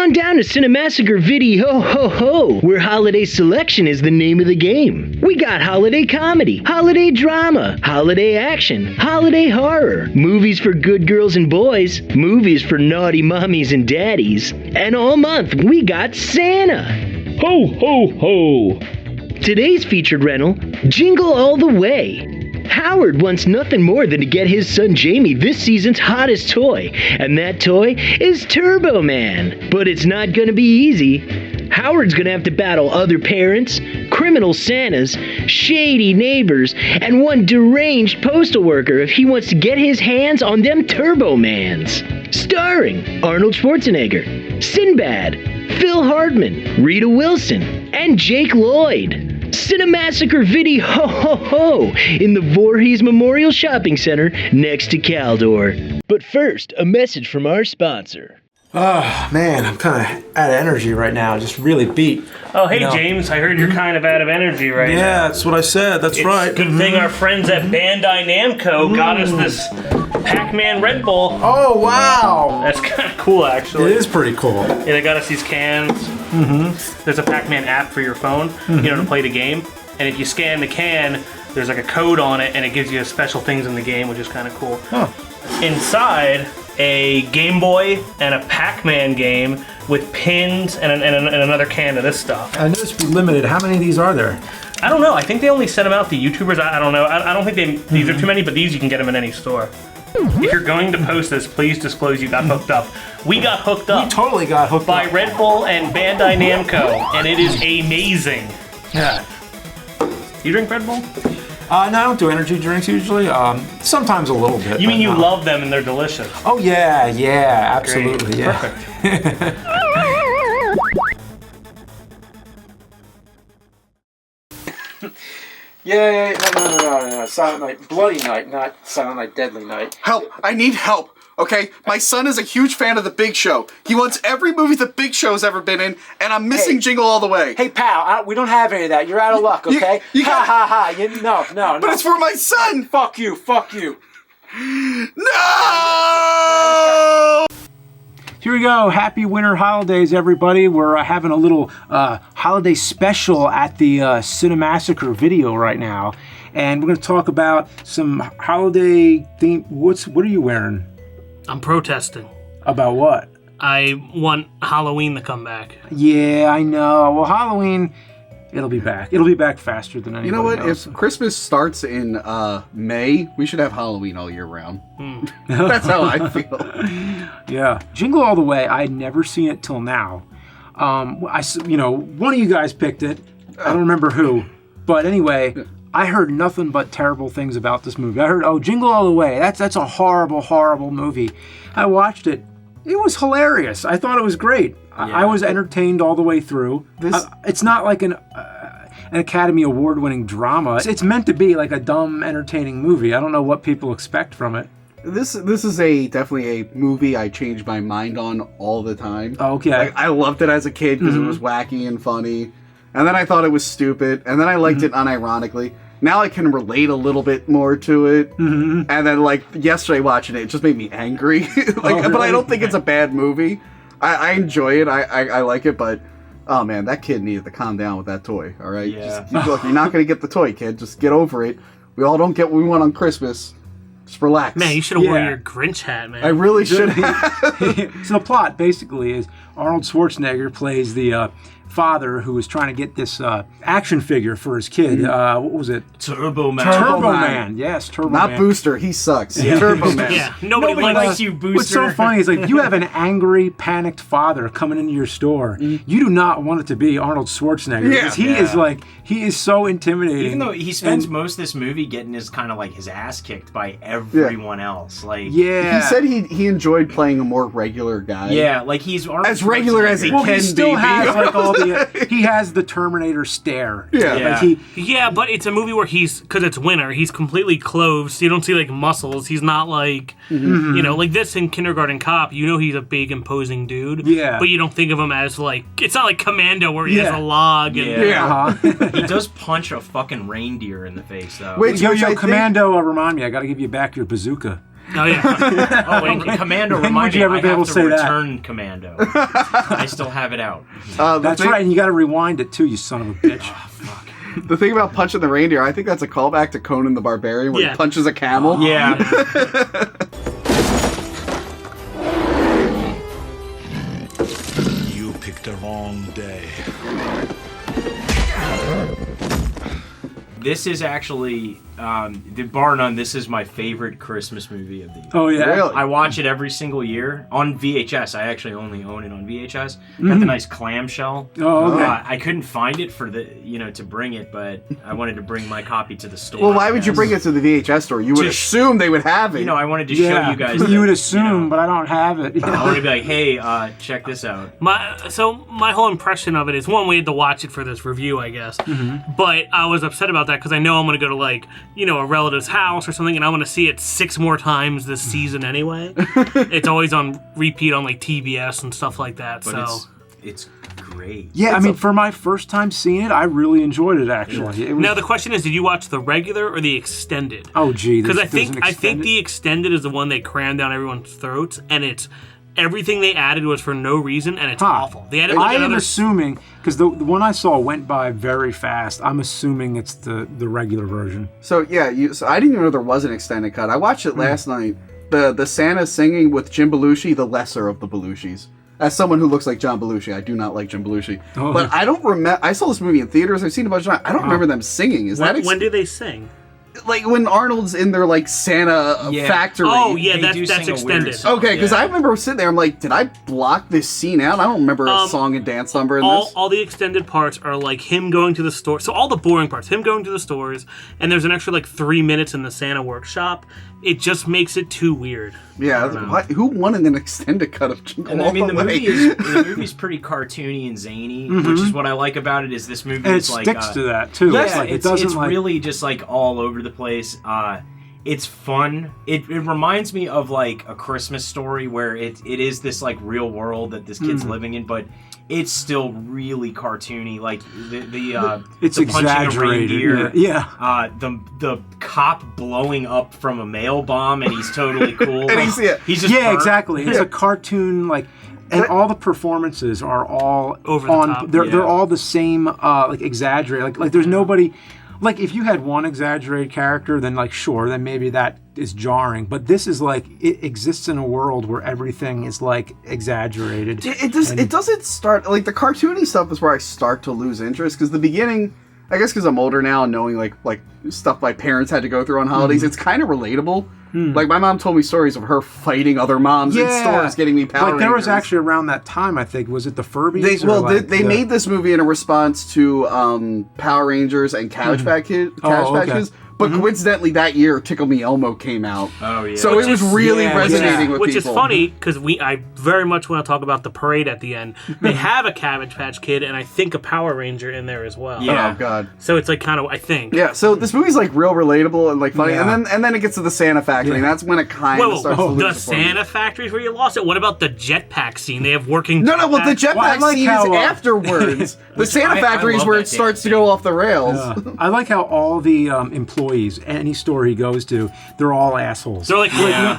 on down to Cinemassacre Video Ho Ho, where holiday selection is the name of the game. We got holiday comedy, holiday drama, holiday action, holiday horror, movies for good girls and boys, movies for naughty mommies and daddies, and all month we got Santa. Ho ho ho! Today's featured rental, Jingle All The Way. Howard wants nothing more than to get his son Jamie this season's hottest toy, and that toy is Turbo Man. But it's not gonna be easy. Howard's gonna have to battle other parents, criminal Santas, shady neighbors, and one deranged postal worker if he wants to get his hands on them Turbo Mans. Starring Arnold Schwarzenegger, Sinbad, Phil Hardman, Rita Wilson, and Jake Lloyd. Cinemassacre Video Ho Ho Ho in the Voorhees Memorial Shopping Center next to Caldor. But first, a message from our sponsor. Oh, man, I'm kind of out of energy right now. Just really beat. Oh, hey, James. I heard you're kind of out of energy right now. Yeah, that's what I said. That's right. It's a good thing our friends at Bandai Namco got us this Pac-Man Red Bull. Oh, wow. That's kind of cool, actually. It is pretty cool. Yeah, they got us these cans. There's a Pac-Man app for your phone, to play the game. And if you scan the can, there's like a code on it, and it gives you special things in the game, which is kind of cool. Huh. Inside, a Game Boy and a Pac-Man game with pins and another can of this stuff. I know it's limited. How many of these are there? I don't know. I think they only sent them out to YouTubers. I don't know. I don't think these are too many, but these you can get them in any store. If you're going to post this, please disclose you got hooked up. We got hooked up. We totally got hooked by up. Red Bull and Bandai Namco, and it is amazing. Yeah. You drink Red Bull? No, I don't do energy drinks usually. Sometimes a little bit. You mean you love them and they're delicious? Oh, yeah, absolutely. Great. Yeah. Perfect. Yeah, no. Silent Night, Bloody Night, not Silent Night, Deadly Night. Help! I need help, okay? My son is a huge fan of The Big Show. He wants every movie The Big Show's ever been in, and I'm missing Jingle All The Way. Hey, pal, we don't have any of that. You're out of luck, okay? You ha. No. But it's for my son! Fuck you. No! Here we go. Happy winter holidays, everybody. We're having a little holiday special at the Cinemassacre Video right now. And we're going to talk about some holiday theme. What are you wearing? I'm protesting. About what? I want Halloween to come back. Yeah, I know. Well, Halloween, it'll be back. It'll be back faster than anybody You know what? else. If Christmas starts in May, we should have Halloween all year round. That's how I feel. Yeah. Jingle All The Way, I'd never seen it till now. One of you guys picked it. I don't remember who. But anyway, I heard nothing but terrible things about this movie. I heard, Jingle All The Way, that's a horrible, horrible movie. I watched it. It was hilarious. I thought it was great. Yeah. I was entertained all the way through. It's not like an Academy Award-winning drama. It's meant to be like a dumb, entertaining movie. I don't know what people expect from it. This is definitely a movie I change my mind on all the time. Okay. Like, I loved it as a kid because it was wacky and funny. And then I thought it was stupid. And then I liked it unironically. Now I can relate a little bit more to it. And then, yesterday watching it just made me angry. But I don't think it's a bad movie. I enjoy it. I like it, but oh man, that kid needed to calm down with that toy, all right? Yeah. Look, you're not going to get the toy, kid. Just get over it. We all don't get what we want on Christmas. Just relax. Man, you should have worn your Grinch hat, man. I really should have. So the plot basically is Arnold Schwarzenegger plays the father who was trying to get this action figure for his kid. What was it? Turbo Man. Turbo Man. Yes, Turbo Man. Not Booster. He sucks. Yeah. Turbo Man. Yeah, nobody likes you, Booster. What's so funny is you have an angry, panicked father coming into your store. You do not want it to be Arnold Schwarzenegger because he is so intimidating. Even though he spends most of this movie getting his his ass kicked by everyone else. He said he enjoyed playing a more regular guy. Yeah, he's Arnold as regular as he can he still be. has all the he has the Terminator stare. Yeah. But it's a movie where because it's winter, he's completely clothed, so you don't see muscles. He's not like this in Kindergarten Cop. He's a big imposing dude. Yeah. But you don't think of him as it's not like Commando where he has a log. And, He does punch a fucking reindeer in the face though. Wait, Yo, Commando, remind me, I got to give you back your bazooka. Oh yeah. Oh, wait, Commando. When Remind would you me, ever I be able have to to say that? return Commando. I still have it out. That's right, and you got to rewind it too, you son of a bitch. The thing about punching the reindeer, I think that's a callback to Conan the Barbarian, where Yeah. he punches a camel. Yeah. You picked the wrong day. This is actually, bar none, this is my favorite Christmas movie of the year. Oh, yeah? Really? I watch it every single year on VHS. I actually only own it on VHS. Got the nice clamshell. Oh, okay. I couldn't find it for the, to bring it, but I wanted to bring my copy to the store. Well, why would you bring it to the VHS store? You would Just- assume they would have it. I wanted to show you guys. You would that, assume, but I don't have it. I wanted to be like, hey, check this out. My whole impression of it is, one, we had to watch it for this review, I guess. But I was upset about that because I know I'm going to go to a relative's house or something, and I'm going to see it 6 more times this season anyway. It's always on repeat on TBS and stuff like that. But so it's great. Yeah, for my first time seeing it, I really enjoyed it, actually. It was, now the question is, did you watch the regular or the extended? oh, gee. Because there's an I think extended- the extended is the one they crammed down everyone's throats, and it's everything they added was for no reason, and it's awful. They added I am another. assuming, because the one I saw went by very fast, I'm assuming it's the regular version. So yeah, so I didn't even know there was an extended cut. I watched it last night. The Santa singing with Jim Belushi, the lesser of the Belushis. As someone who looks like John Belushi, I do not like Jim Belushi. Oh. But I don't remember. I saw this movie in theaters. I've seen it a bunch of times. I don't remember them singing. Is that When do they sing? like when Arnold's in their Santa Yeah. factory? Oh yeah, They do that's sing a weird extended. song. Okay, because Yeah. I remember sitting there. I'm like, did I block this scene out? I don't remember a song and dance number in this. All the extended parts are him going to the store. So all the boring parts, him going to the stores, and there's an extra 3 minutes in the Santa workshop. It just makes it too weird. Yeah, who wanted an extended cut of Jingle And All I mean, the the Way? movie's pretty cartoony and zany, which is what I like about it. Is this movie And it is sticks to that, too. Yeah, It doesn't it's really just all over the place. It's fun. It reminds me of A Christmas Story, where it is this real world that this kid's living in, but it's still really cartoony. It's the punching a exaggerated. reindeer, Yeah. the cop blowing up from a mail bomb, and he's totally cool. And he's just Yeah, burnt. exactly. It's a cartoon, and all the performances are all Over the top. They're all the same, exaggerated. Like there's nobody. If you had one exaggerated character, then sure, then maybe that is jarring. But this is it exists in a world where everything is exaggerated. It doesn't start the cartoony stuff is where I start to lose interest, because the beginning, I guess because I'm older now and knowing like stuff my parents had to go through on holidays, it's kind of relatable. My mom told me stories of her fighting other moms in stores, getting me Power there was Rangers. actually around that time, I think, was it the Furbies? They made this movie in a response to Power Rangers and Cabbage Patch Kids. But coincidentally, that year, Tickle Me Elmo came out. Oh, yeah. So it was really resonating with Which people. is funny, because I very much want to talk about the parade at the end. They have a Cabbage Patch Kid, and I think a Power Ranger in there as well. Yeah. Oh, God. So it's kind of, I think. Yeah, so this movie's real relatable and funny, Yeah. and then it gets to the Santa factory, and that's when it kind of starts to lose the it for me. Santa factory is where you lost it. What about the jetpack scene? They have working. No, well, the jetpacks. jetpack Well, I like scene how, is afterwards. The Santa I factory is love where that it starts to damn go off the rails. I like how all the employees, any store he goes to, they're all assholes. They're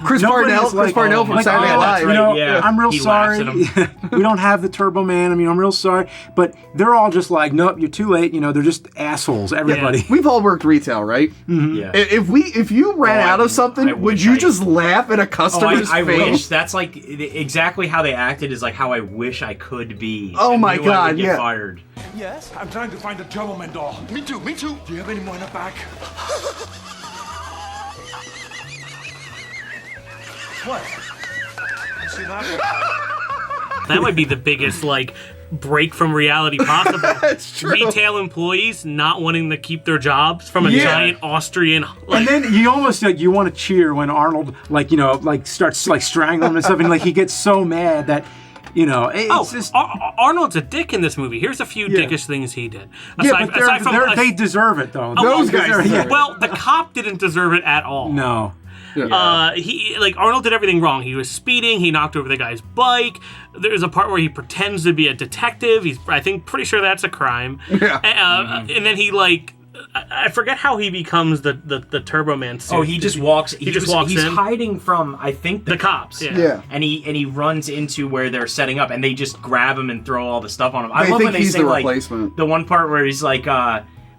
Chris Nobody Parnell, is like, Chris Parnell from like, Saturday Night oh, Live. you know, Yeah. I'm real He sorry. laughs at We don't have the Turbo Man. I'm real sorry. But they're all just nope, you're too late. They're just assholes, everybody. We've all worked retail, right? Yeah. If you ran out of I something, would wish you I- just laugh at a customer's I face? wish that's exactly how they acted is how I wish I could be. Oh I my knew I God, would get yeah. fired. Yes, I'm trying to find the Turbo Man doll. Me too, me too. Do you have any more in the back? What? See that? That might be the biggest break from reality possible. That's true. Retail employees not wanting to keep their jobs from a Yeah. giant Austrian. And then you almost you want to cheer when Arnold starts strangling him and stuff, and he gets so mad that it's just. Arnold's a dick in this movie. Here's a few dickish things he did. Yeah, but they deserve it though. Those guys deserve deserve it. Well, the cop didn't deserve it at all. No. He Arnold did everything wrong. He was speeding. He knocked over the guy's bike. There's a part where he pretends to be a detective. He's, I think, pretty sure that's a crime. Yeah. And then he I forget how he becomes the Turbo Man suit. Oh, he just walks. He's He's in. hiding from, I think, The cops. Yeah. Yeah. And he runs into where they're setting up, and they just grab him and throw all the stuff on him. I They love think when they he's say the like replacement. the one part where he's like,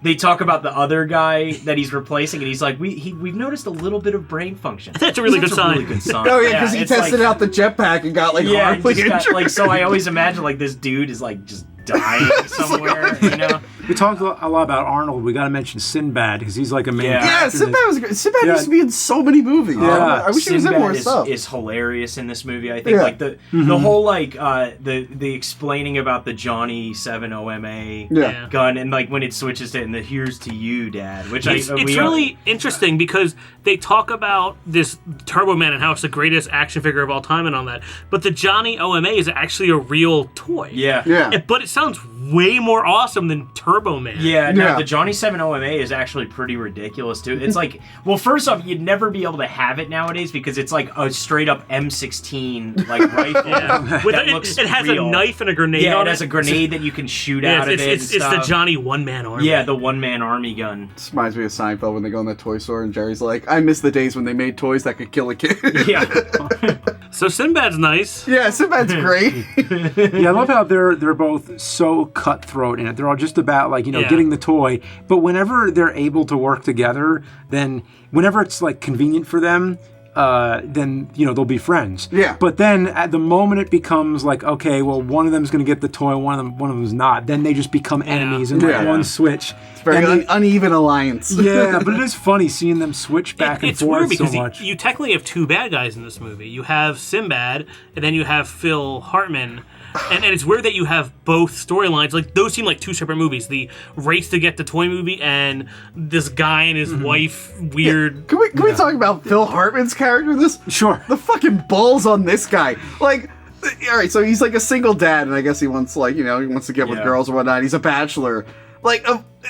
they talk about the other guy that he's replacing, and he's like, we've noticed a little bit of brain function. That's a really good sign. Really good sign. Oh yeah, because he it's tested like, out the jetpack and got like Yeah, horribly just got, injured. like, so I always imagine like this dude is like just dying somewhere, you know. We talked a lot about Arnold. We got to mention Sinbad because he's like a main Yeah. Yeah, character. Sinbad was great. Sinbad Yeah. used to be in so many movies. Yeah. I wish he was in Sinbad more stuff. is hilarious in this movie. I think Yeah. like the whole like the explaining about the Johnny 7 OMA Yeah. gun, and like when it switches to and the here's to you, Dad, which It's really interesting because they talk about this Turbo Man and how it's the greatest action figure of all time and all that. But the Johnny OMA is actually a real toy. yeah. But it sounds way more awesome than Turbo Man. Yeah, no, Yeah. the Johnny 7 OMA is actually pretty ridiculous too. It's like, well, first off, you'd never be able to have it nowadays because it's like a straight up M16 like rifle. Yeah. With that it, looks it has real. a knife and a grenade Yeah, on it has a grenade that you can shoot Yeah, out of it. it's and the stuff. Johnny one-man army. Yeah, the one-man army gun. This reminds me of Seinfeld when they go in the toy store and Jerry's like, I miss the days when they made toys that could kill a kid. Yeah. So Sinbad's nice. Yeah, Sinbad's great. Yeah, I love how they're both so cutthroat in it. They're all just about like, Yeah. getting the toy. But whenever they're able to work together, then whenever it's like convenient for them, then they'll be friends. Yeah. But then at the moment it becomes like, okay, well, one of them's gonna get the toy, one of them's not. Then they just become enemies in like Yeah. one switch. Very And they- uneven alliance. yeah, but it is funny seeing them switch back and It's weird forth so because much. you technically have two bad guys in this movie. You have Sinbad, and then you have Phil Hartman. And it's weird that you have both storylines. Like, those seem like two separate movies. The race to get the toy movie and this guy and his wife, weird. Can we talk about Phil Hartman's character in this? Sure. The fucking balls on this guy. Like, all right, so he's like a single dad, and I guess he wants he wants to get with Yeah. girls or whatnot. He's a bachelor. Like,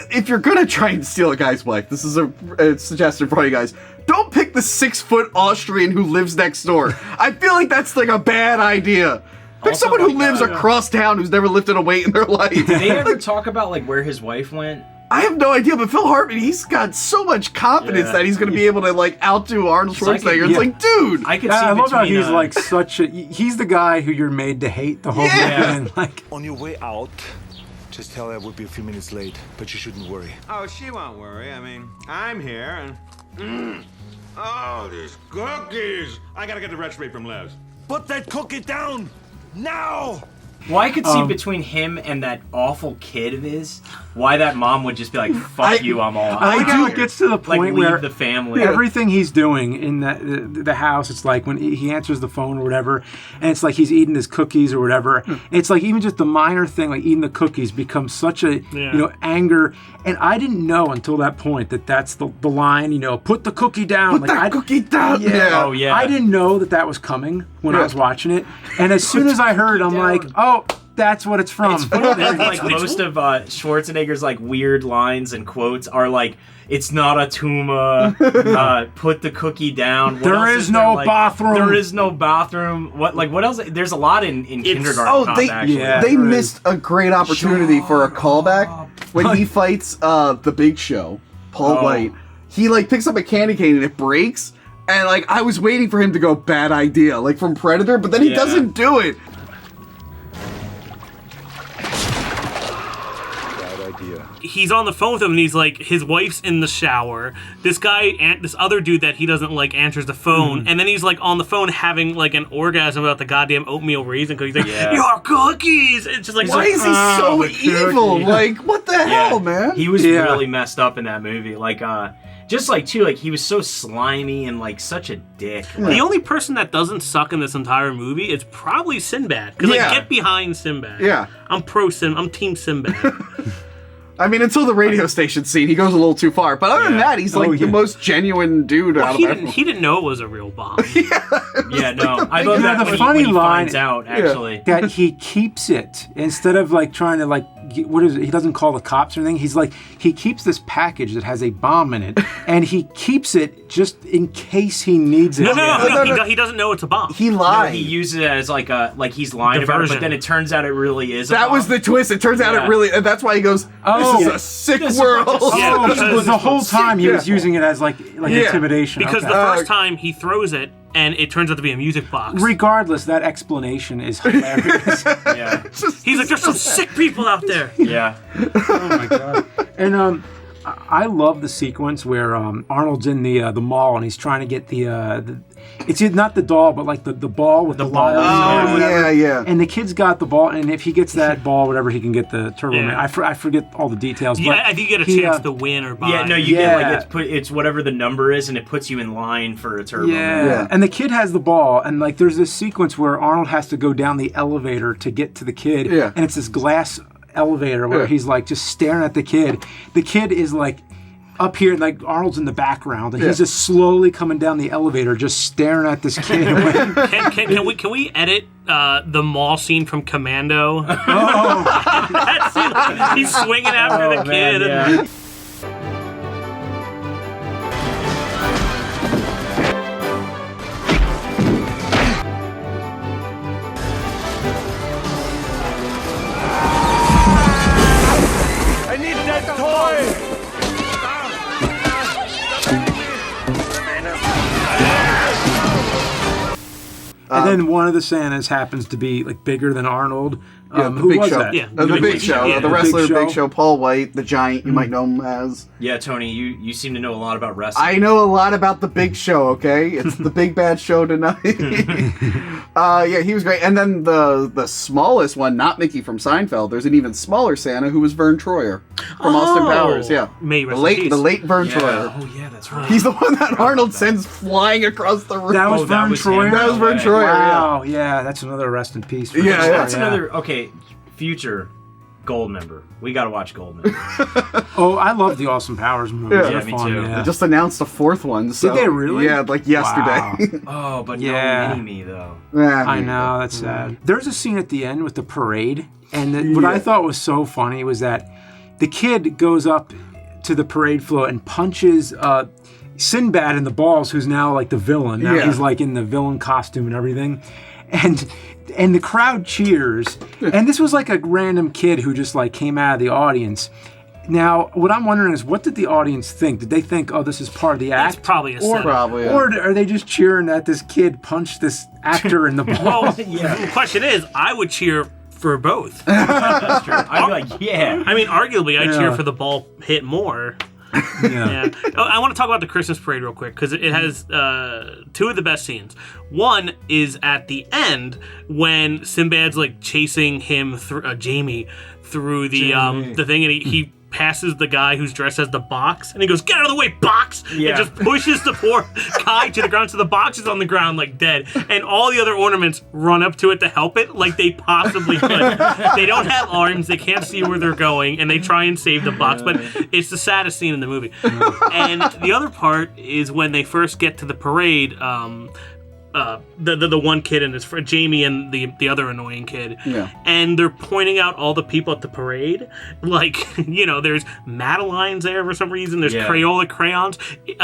if you're gonna try and steal a guy's wife, this is a suggestion for you guys. Don't pick the 6-foot Austrian who lives next door. I feel like that's like a bad idea. Pick Also, someone who like, lives across town who's never lifted a weight in their life. Did they ever talk about like where his wife went? I have no idea, but Phil Hartman, he's got so much confidence Yeah. that he's going to be able to like outdo Arnold like Schwarzenegger. a- It's yeah. like, dude. I could Yeah, see I love how between, he's like such a. He's the guy who you're made to hate the whole movie. Yeah. And like, On your way out, just tell her we'll be a few minutes late, but you shouldn't worry. Oh, she won't worry. I mean, I'm here and. Oh, these cookies! I gotta get the recipe from Les. Put that cookie down! Now! Well, I could see between him and that awful kid of his, why that mom would just be like, "Fuck you, I'm all." I like how it gets to the like point leave where the family. everything he's doing in the house, it's like when he answers the phone or whatever, and it's like he's eating his cookies or whatever. It's like even just the minor thing, like eating the cookies, becomes such a anger. And I didn't know until that point that that's the line. Put the cookie down. Put that cookie down. Yeah. Oh, yeah. I didn't know that was coming when I was watching it, and as soon as I heard, I'm like, oh, that's what it's from. It's funny that like most of Schwarzenegger's like weird lines and quotes are like, "It's not a tumor." Put the cookie down. What There else is there? no Like, bathroom. There is no bathroom. What else? There's a lot in kindergarten. Oh, Cop, they actually. Yeah. they there missed a great opportunity for a callback when he fights the Big Show, Paul Oh. White. He like picks up a candy cane and it breaks, and like I was waiting for him to go bad idea, like from Predator, but then he Yeah. doesn't do it. Bad idea. He's on the phone with him, and he's like, his wife's in the shower. This guy, this other dude that he doesn't like, answers the phone, and then he's like on the phone having like an orgasm about the goddamn oatmeal raisin cookies. He's like, Yeah. "Your cookies!" It's just like, Why is he so the cookie. evil? Like, what the hell, man? He was Yeah. really messed up in that movie. Like, just like too, like he was so slimy and like such a dick. Like, The only person that doesn't suck in this entire movie is probably Sinbad. Because Yeah. like, get behind Sinbad. Yeah. I'm Team Sinbad. I mean, until the radio station scene, he goes a little too far. But other than that, he's like the most genuine dude out of everyone. he didn't know it was a real bomb. yeah, no, I love Yeah, that the when funny he line- finds out actually. that he keeps it instead of like trying to like what is it? He doesn't call the cops or anything. He's like, he keeps this package that has a bomb in it, and he keeps it just in case he needs it. No. He doesn't know it's a bomb. He lied. No, he uses it as like he's lying about it, but then it turns out it really is. That was the twist. It turns out it really, and that's why he goes, "This is a sick world." The whole time he was using it as like intimidation. Because the first time he throws it, and it turns out to be a music box. Regardless, that explanation is hilarious. He's like, there's some sick people out there. Yeah. Oh my god. And I love the sequence where Arnold's in the mall and he's trying to get the it's not the doll, but like the ball with the ball. Oh yeah. And the kid's got the ball, and if he gets that ball, whatever, he can get the Turbo Man. I forget all the details. Yeah, but I think you get a chance to win or buy. Yeah, no, you get like it's whatever the number is, and it puts you in line for a Turbo Man. Yeah, and the kid has the ball, and like there's this sequence where Arnold has to go down the elevator to get to the kid, and it's this glass elevator where he's like just staring at the kid. The kid is like up here, like Arnold's in the background, and he's just slowly coming down the elevator, just staring at this kid. Can we edit the mall scene from Commando? That scene, he's swinging after the kid. Yeah. I need that toy! And then one of the Santas happens to be like bigger than Arnold. The who Big was Show. that? The Big Show. The wrestler Big Show. Paul White, the Giant, you might know him as. Yeah, Tony, you seem to know a lot about wrestling. I know a lot about the Big Show, okay? It's the big bad show tonight. Yeah, he was great. And then the smallest one, not Mickey from Seinfeld, there's an even smaller Santa who was Vern Troyer from Austin Powers. Yeah. The late Vern Troyer. Oh, yeah, that's right. He's the one that Arnold sends flying across the room. That was Vern Troyer? That was Vern Troyer, Wow, yeah, that's another rest in peace. That's another, okay, future Gold member. We gotta watch Gold member. Oh, I love the Austin Powers movies. Yeah, me too. They just announced a fourth one. So, did they really? Yeah, like yesterday. Wow. Oh, but no Mini-Me, though. I know, that's sad. There's a scene at the end with the parade, and what I thought was so funny was that the kid goes up to the parade float and punches Sinbad in the balls, who's now like the villain. Now he's like in the villain costume and everything. And the crowd cheers. And this was like a random kid who just like came out of the audience. Now, what I'm wondering is, what did the audience think? Did they think, oh, this is part of the act? It's probably a setup. Or are they just cheering that this kid punched this actor in the balls? The question is, I would cheer for both. That's true. I'd be like, yeah. I mean, arguably, I'd cheer for the ball hit more. Yeah. I want to talk about the Christmas parade real quick because it has two of the best scenes. One is at the end when Sinbad's like chasing him through Jamie through the thing, and he passes the guy who's dressed as the box, and he goes, "Get out of the way, box!" And just pushes the poor guy to the ground, so the box is on the ground like dead, and all the other ornaments run up to it to help it like they possibly could. They don't have arms, they can't see where they're going, and they try and save the box, but it's the saddest scene in the movie. And the other part is when they first get to the parade, the one kid and his friend Jamie and the other annoying kid, and they're pointing out all the people at the parade, like, you know, there's Madeline's there for some reason, there's Crayola crayons,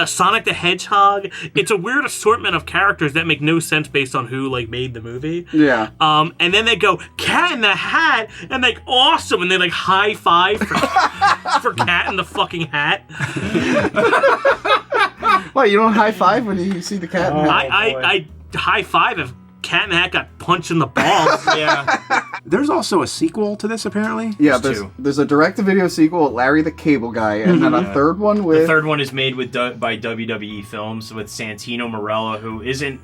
Sonic the Hedgehog. It's a weird assortment of characters that make no sense based on who like made the movie. And then they go Cat in the Hat, and like awesome, and they like high five for Cat in the fucking hat. What, you don't high five when you see the cat in the hat? I high five if Cat in the Hat got punched in the balls. There's also a sequel to this, apparently. Yeah, there's a direct-to-video sequel with Larry the Cable Guy, and then a third one with... The third one is made by WWE Films with Santino Marella, who isn't...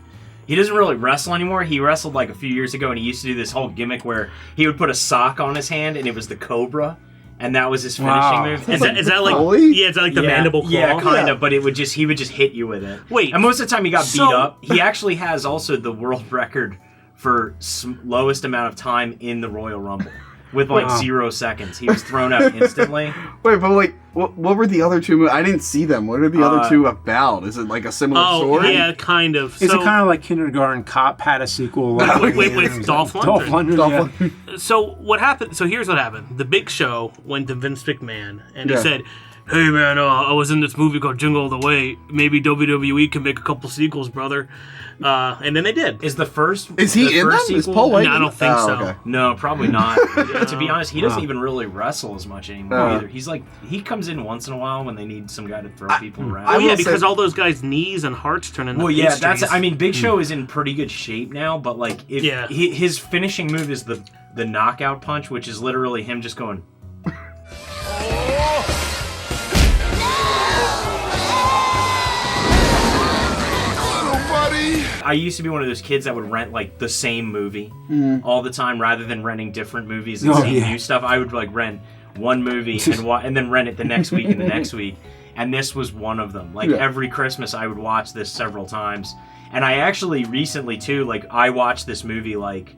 He doesn't really wrestle anymore. He wrestled like a few years ago, and he used to do this whole gimmick where he would put a sock on his hand, and it was the Cobra. And that was his finishing move. Is that like the mandible claw? Yeah, kind of, but he would just hit you with it. Wait. And most of the time he got beat up. He actually has also the world record for lowest amount of time in the Royal Rumble. with like 0 seconds. He was thrown out instantly. Wait, but like, what were the other two? I didn't see them. What are the other two about? Is it like a similar story? Oh, yeah, kind of. Is it kind of like Kindergarten Cop had a sequel? Like, with Dolph Lundgren. Dolph Lundgren. So what happened? So here's what happened. The Big Show went to Vince McMahon, and he said, "Hey man, I was in this movie called Jingle All The Way. Maybe WWE can make a couple sequels, brother." And then they did. Is he in them? Is Paul White? No, I don't think so. Okay. No, probably not. To be honest, he doesn't even really wrestle as much anymore either. He's like, he comes in once in a while when they need some guy to throw people around. Oh yeah, because all those guys' knees and hearts turn into pastries. I mean, Big Show is in pretty good shape now, but like, his finishing move is the knockout punch, which is literally him just going. I used to be one of those kids that would rent like the same movie all the time rather than renting different movies and seeing new stuff. I would like rent one movie and then rent it the next week and the next week. And this was one of them. Like every Christmas I would watch this several times. And I actually recently too, like I watched this movie like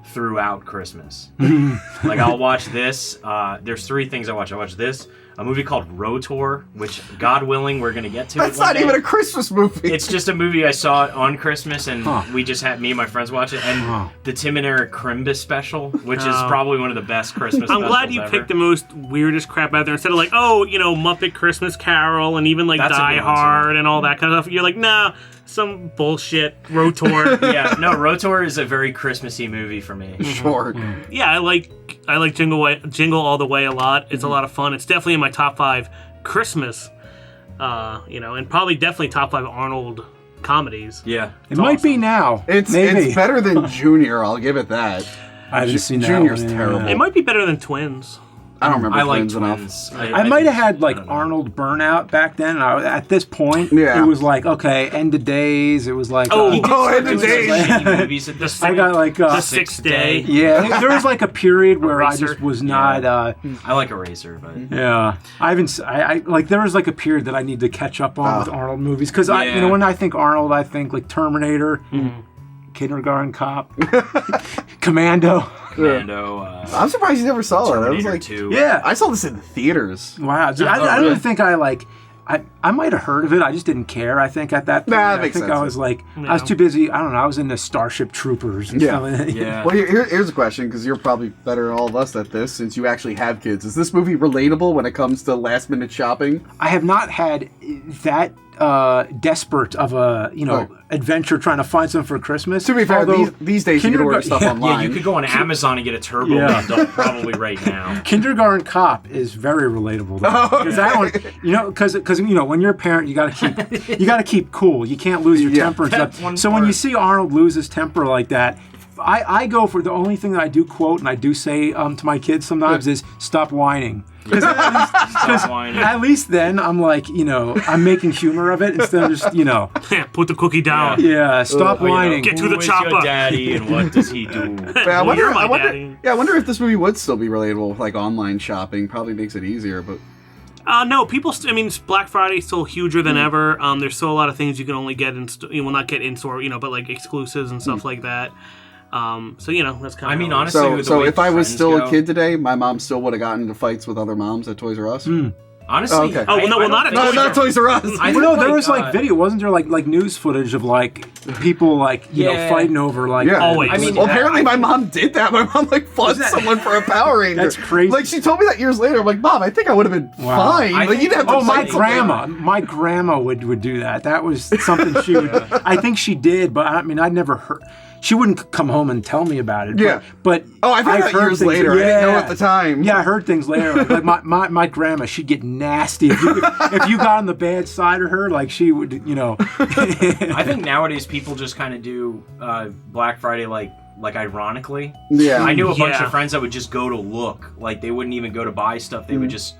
throughout Christmas. Like I'll watch this. There's 3 things I watch. I watch this. A movie called Rotor, which, God willing, we're going to get to That's not even a Christmas movie. It's just a movie I saw on Christmas, and we just had, me and my friends watch it. And the Tim and Eric Crimbus special, which is probably one of the best Christmas specials I'm glad you picked the most weirdest crap out there instead of like, Muppet Christmas Carol and even like Die Hard and all that kind of stuff. You're like, nah, some bullshit. Rotor. Rotor is a very Christmassy movie for me. Sure. Yeah, I like Jingle All The Way a lot. It's a lot of fun. It's definitely in my top 5 Christmas, and probably definitely top 5 Arnold comedies. Yeah. It might be now. It's better than Junior, I'll give it that. I haven't seen that Junior's one, terrible. It might be better than Twins. I don't remember I like Twins enough. Twins. I might have had like Arnold Burnout back then. At this point, it was like, okay, End of Days. It was like, End of Days. Movies at I got like The Sixth Day. Yeah, there was like a period where I just was not. I like Eraser, but yeah, I haven't. I like there was like a period that I need to catch up on with Arnold movies because when I think Arnold, I think like Terminator, Kindergarten Cop, Commando. I'm surprised you never saw it. I was like, 2. Yeah, I saw this in the theaters. Wow, dude, I don't even think I like. I might have heard of it. I just didn't care. I think at that point, that makes sense. I was like, I was too busy. I don't know. I was into Starship Troopers. And stuff like that. Yeah. Well, here's a question because you're probably better than all of us at this since you actually have kids. Is this movie relatable when it comes to last minute shopping? I have not had that desperate of a adventure trying to find something for Christmas. To be fair, these days you can order stuff online. Yeah, you could go on Amazon and get a turbo window probably right now. Kindergarten Cop is very relatable because that one, because when you're a parent, you gotta keep cool. You can't lose your temper and stuff. So when you see Arnold lose his temper like that, I go for the only thing that I do quote and I do say to my kids sometimes is stop whining. Because at least then I'm like, I'm making humor of it instead of just, put the cookie down. Yeah, stop whining. Get to the chopper. Your daddy and what does he do? I wonder daddy. I wonder if this movie would still be relatable with like online shopping. Probably makes it easier, but. No, people. Black Friday is still huger than ever. There's still a lot of things you can only get not get in store, but like exclusives and stuff like that. That's kind of. I mean, honestly, so if I was still a kid today, my mom still would have gotten into fights with other moms at Toys R Us. Honestly, okay. Not at Toys R Us. There was like video. Wasn't there like news footage of like people like fighting over like always? I mean, apparently my mom did that. My mom like fought someone for a Power Ranger. That's crazy. Like she told me that years later. I'm like, Mom, I think I would have been fine. Like you'd have to my grandma would do that. That was something she would. I think she did, but I mean, I'd never heard. She wouldn't come home and tell me about it. Yeah. But I found out years later. I didn't know at the time. Yeah, I heard things later. Like my grandma, she'd get nasty if you got on the bad side of her. Like she would, I think nowadays people just kind of do Black Friday like ironically. Yeah. I knew a bunch of friends that would just go to look. Like they wouldn't even go to buy stuff. They would just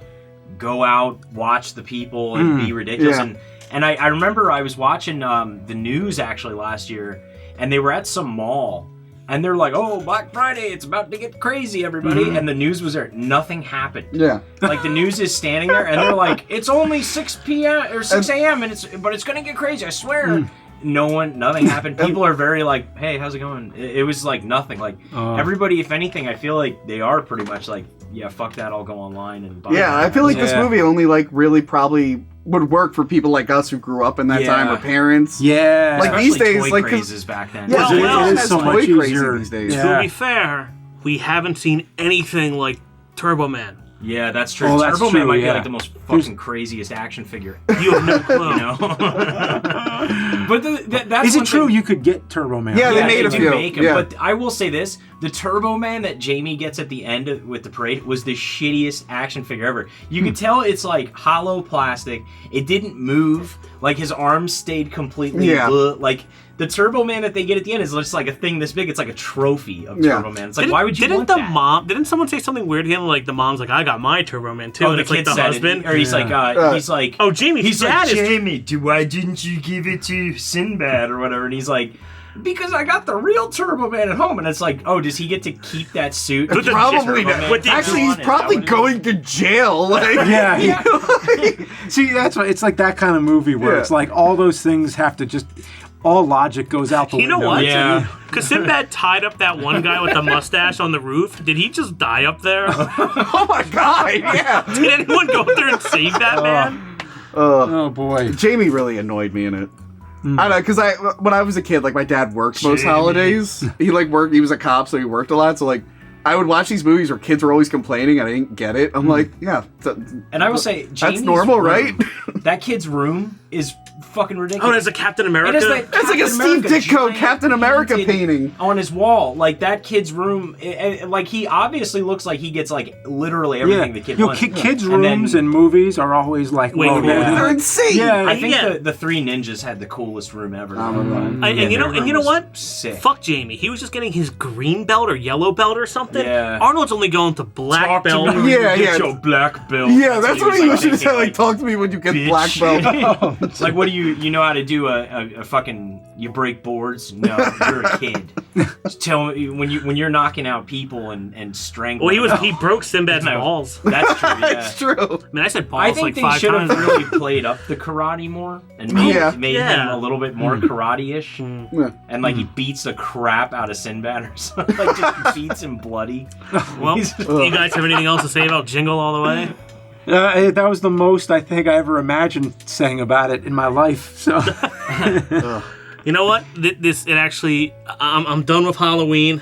go out, watch the people, and be ridiculous. Yeah. And I remember I was watching the news actually last year. And they were at some mall, and they're like, "Oh, Black Friday, it's about to get crazy, everybody!" And the news was there. Nothing happened. Yeah. Like the news is standing there, and they're like, "It's only 6 p.m. or 6 a.m. and it's gonna get crazy, I swear." nothing happened. People are very like, hey, how's it going? It was like nothing. Like everybody, if anything, I feel like they are pretty much like, yeah, fuck that, I'll go online and buy it. I feel like this movie only like really probably would work for people like us who grew up in that time, or parents. Yeah. Like these days, toy like crazes back then. Well, it is so much easier these days. To be fair, we haven't seen anything like Turbo Man. Yeah, that's true. Oh, that's Turbo true, Man might be yeah. like the most fucking craziest action figure. You have no clue. You know? But that's Is it one true thing- you could get Turbo Man? Yeah, they Yeah, made a do few. make 'em, Yeah. But I will say this: the Turbo Man that Jamie gets at the end with the parade was the shittiest action figure ever. You could tell it's like hollow plastic. It didn't move. Like his arms stayed completely like. The Turbo Man that they get at the end is just like a thing this big. It's like a trophy of Turbo Man. It's like, why would you want that? Didn't someone say something weird to him? Like the mom's like, I got my Turbo Man too. Oh, And the it's like kid the said husband. it. Or he's like, oh, Jamie's he's dad like, is. Jamie, why didn't you give it to Sinbad or whatever? And he's like, because I got the real Turbo Man at home. And it's like, oh, does he get to keep that suit? Probably Turbo not. Man With the- Actually, he's on it? probably Is that what it going to jail. Like, Yeah. See, that's why it's like that kind of movie where it's like all those things have to just. All logic goes out the You know window. what? Yeah. Because Sinbad tied up that one guy with the mustache on the roof. Did he just die up there? oh my god, yeah. Did anyone go up there and save that man? Oh boy. Jamie really annoyed me in it. I know, because when I was a kid, like my dad worked most holidays. He was a cop, so he worked a lot. So like, I would watch these movies where kids were always complaining and I didn't get it. I'm like, yeah. And I will say, that's Jamie's normal, room, right? That kid's room is fucking ridiculous. Oh, there's a Captain America. It is like That's like a Captain Steve America, Ditko giant Captain America painted painting. on his wall. Like that kid's room, like he obviously looks like he gets like literally everything the kid wants. Kids' And then- rooms and movies are always like, Wait, well, They're insane. Yeah, I think Yeah. the Three Ninjas had the coolest room ever. And you know, their room and you know was what? Sick. Fuck Jamie. He was just getting his green belt or yellow belt or something. Yeah. Arnold's only going to black Talk to belt. me when Yeah, you get yeah. your black belt. Yeah, that's what he was used to like say. Like, thinking, talk to me when you get bitch. black belt. It's like, what do you know how to do a fucking, you break boards? No, you're a kid. Just tell me when you're knocking out people and strangling. Well, he broke Sinbad's No. balls. That's true. Yeah. It's true. I mean, I said balls I think like they 5 should have times. really played up the karate more and made him Yeah. a little bit more karate-ish. Yeah. And like he beats the crap out of Sinbad or something. Like just beats him bloody. Well, you guys have anything else to say about Jingle All the Way? that was the most I think I ever imagined saying about it in my life. So You know what? I'm done with Halloween.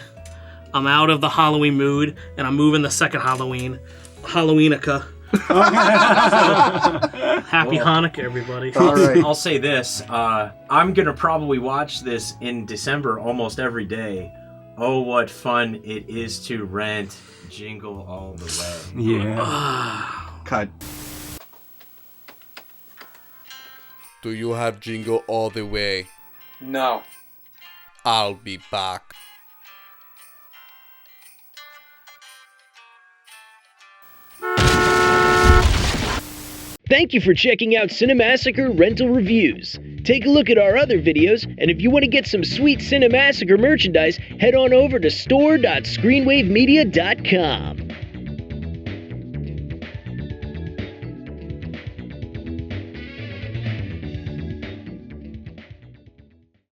I'm out of the Halloween mood, and I'm moving the second Halloween, Halloweenika. Happy Hanukkah, everybody. All right. I'll say this. I'm going to probably watch this in December almost every day. Oh, what fun it is to rent Jingle All the Way. yeah. Cut. Do you have Jingle All the Way? No. I'll be back. Thank you for checking out Cinemassacre Rental Reviews. Take a look at our other videos, and if you want to get some sweet Cinemassacre merchandise, head on over to store.screenwavemedia.com.